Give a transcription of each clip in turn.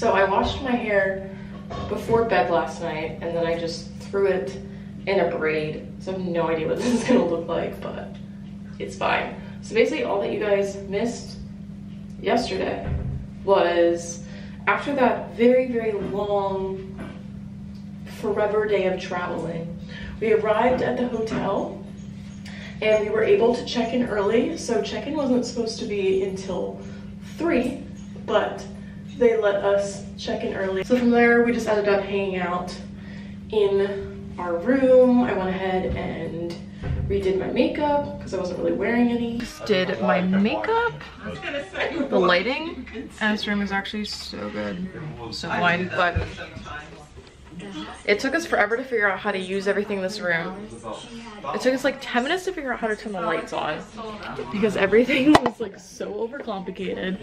So I washed my hair before bed last night, and then I just threw it in a braid. So I have no idea what this is gonna look like, but it's fine. So basically all that you guys missed yesterday was after that very, very long, forever day of traveling, we arrived at the hotel and we were able to check in early. So check-in wasn't supposed to be until 3, but they let us check in early. So from there, we just ended up hanging out in our room. I went ahead and redid my makeup because I wasn't really wearing any. Just did my makeup. The lighting in this room is actually so good. So blind, but it took us forever to figure out how to use everything in this room. It took us like 10 minutes to figure out how to turn the lights on because everything was like so overcomplicated.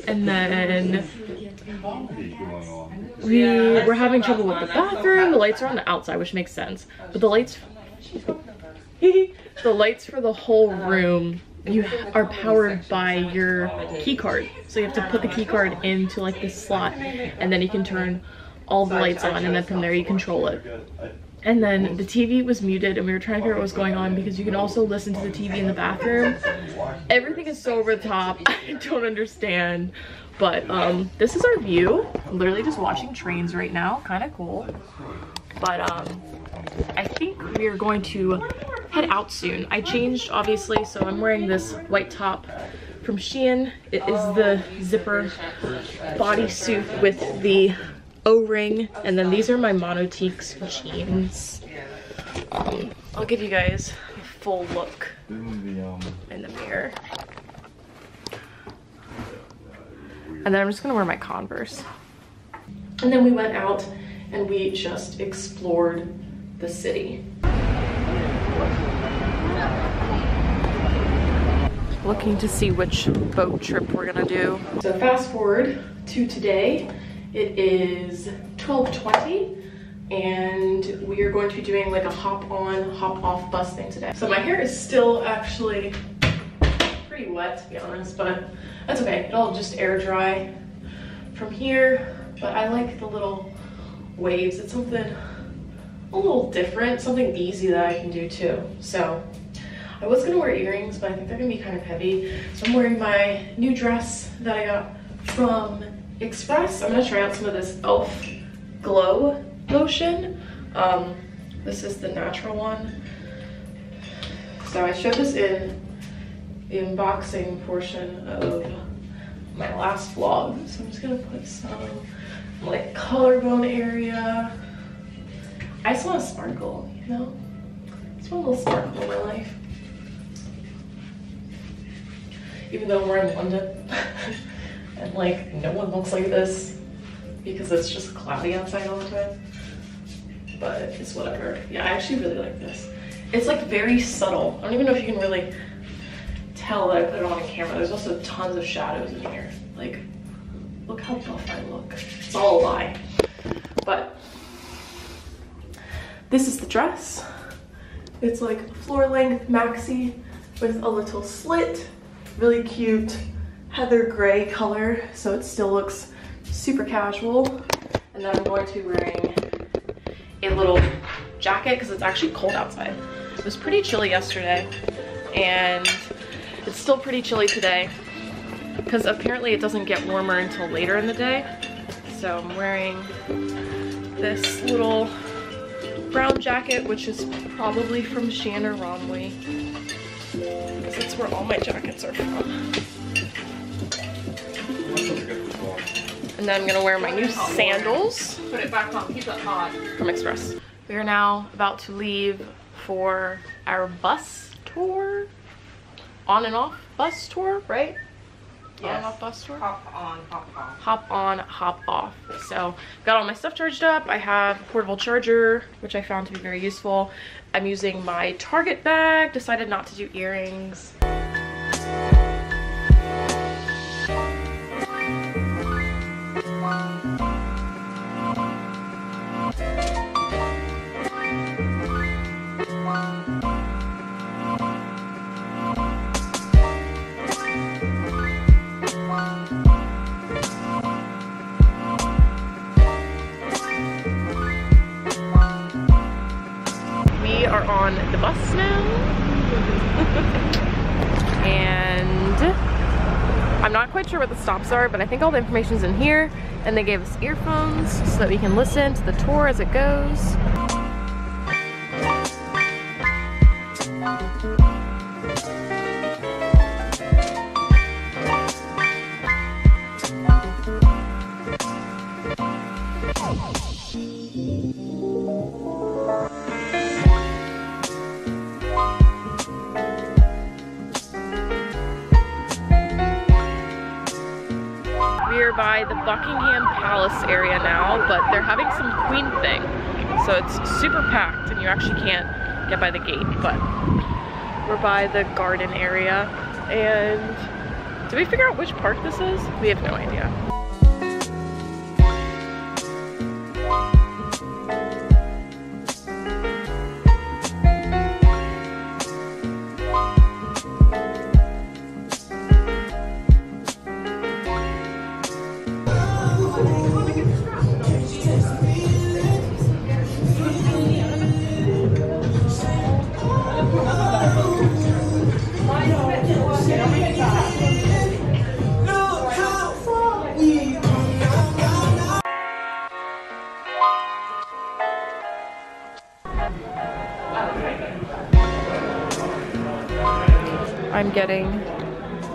And then we were having trouble with the bathroom. The lights are on the outside, which makes sense. But the lights for the whole room are powered by your key card. So you have to put the key card into like this slot and then you can turn all the lights on, and then from there you control it. And then the TV was muted and we were trying to figure out what was going on because you can also listen to the TV in the bathroom. Everything is so over the top. I don't understand. But this is our view. I'm literally just watching trains right now. Kind of cool. But I think we are going to head out soon. I changed obviously, so I'm wearing this white top from Shein. It is the zipper bodysuit with the O-ring, and then these are my Monotiques jeans. I'll give you guys a full look in the mirror. And then I'm just gonna wear my Converse. And then we went out and we just explored the city. Looking to see which boat trip we're gonna do. So fast forward to today. It is 12:20 and we are going to be doing like a hop on, hop off bus thing today. So my hair is still actually pretty wet to be honest, but that's okay. It'll just air dry from here. But I like the little waves. It's something a little different, something easy that I can do too. So I was gonna wear earrings, but I think they're gonna be kind of heavy. So I'm wearing my new dress that I got from Express. I'm gonna try out some of this e.l.f. Glow lotion. This is the natural one. So I showed this in the unboxing portion of my last vlog. So I'm just gonna put some like collarbone area. I just want to sparkle, you know? I just want a little sparkle in my life. Even though we're in London. And like no one looks like this because it's just cloudy outside all the time, but it's whatever. Yeah, I actually really like this. It's like very subtle. I don't even know if you can really tell that I put it on camera. There's also tons of shadows in here. Like, look how buff I look. It's all a lie. But this is the dress. It's like floor length maxi with a little slit, really cute heather gray color, so it still looks super casual. And then I'm going to be wearing a little jacket because it's actually cold outside. It was pretty chilly yesterday and it's still pretty chilly today because apparently it doesn't get warmer until later in the day. So I'm wearing this little brown jacket, which is probably from Shein or Romley because that's where all my jackets are from. And then I'm gonna wear my new sandals. Put it back on, keep it hot. From Express. We are now about to leave for our bus tour. On and off bus tour, right? Yes. On and off bus tour? Hop on, hop off. Hop on, hop off. So, got all my stuff charged up. I have a portable charger, which I found to be very useful. I'm using my Target bag. Decided not to do earrings. on the bus now. And I'm not quite sure what the stops are, but I think all the information's in here. And they gave us earphones so that we can listen to the tour as it goes. We're by the Buckingham Palace area now, but they're having some Queen thing. So it's super packed and you actually can't get by the gate, but we're by the garden area. And did we figure out which park this is? We have no idea. I'm getting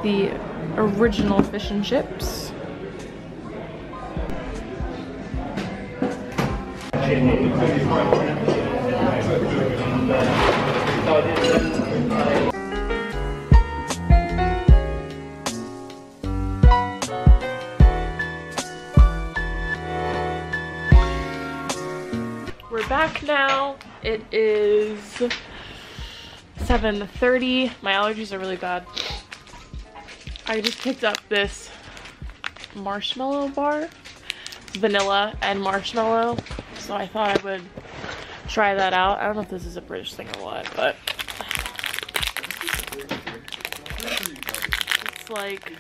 the original fish and chips. We're back now. It is 7:30. My allergies are really bad. I just picked up this marshmallow bar. It's vanilla and marshmallow. So I thought I would try that out. I don't know if this is a British thing or what, but it's like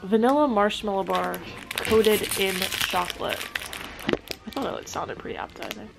vanilla marshmallow bar coated in chocolate. I thought it sounded pretty appetizing.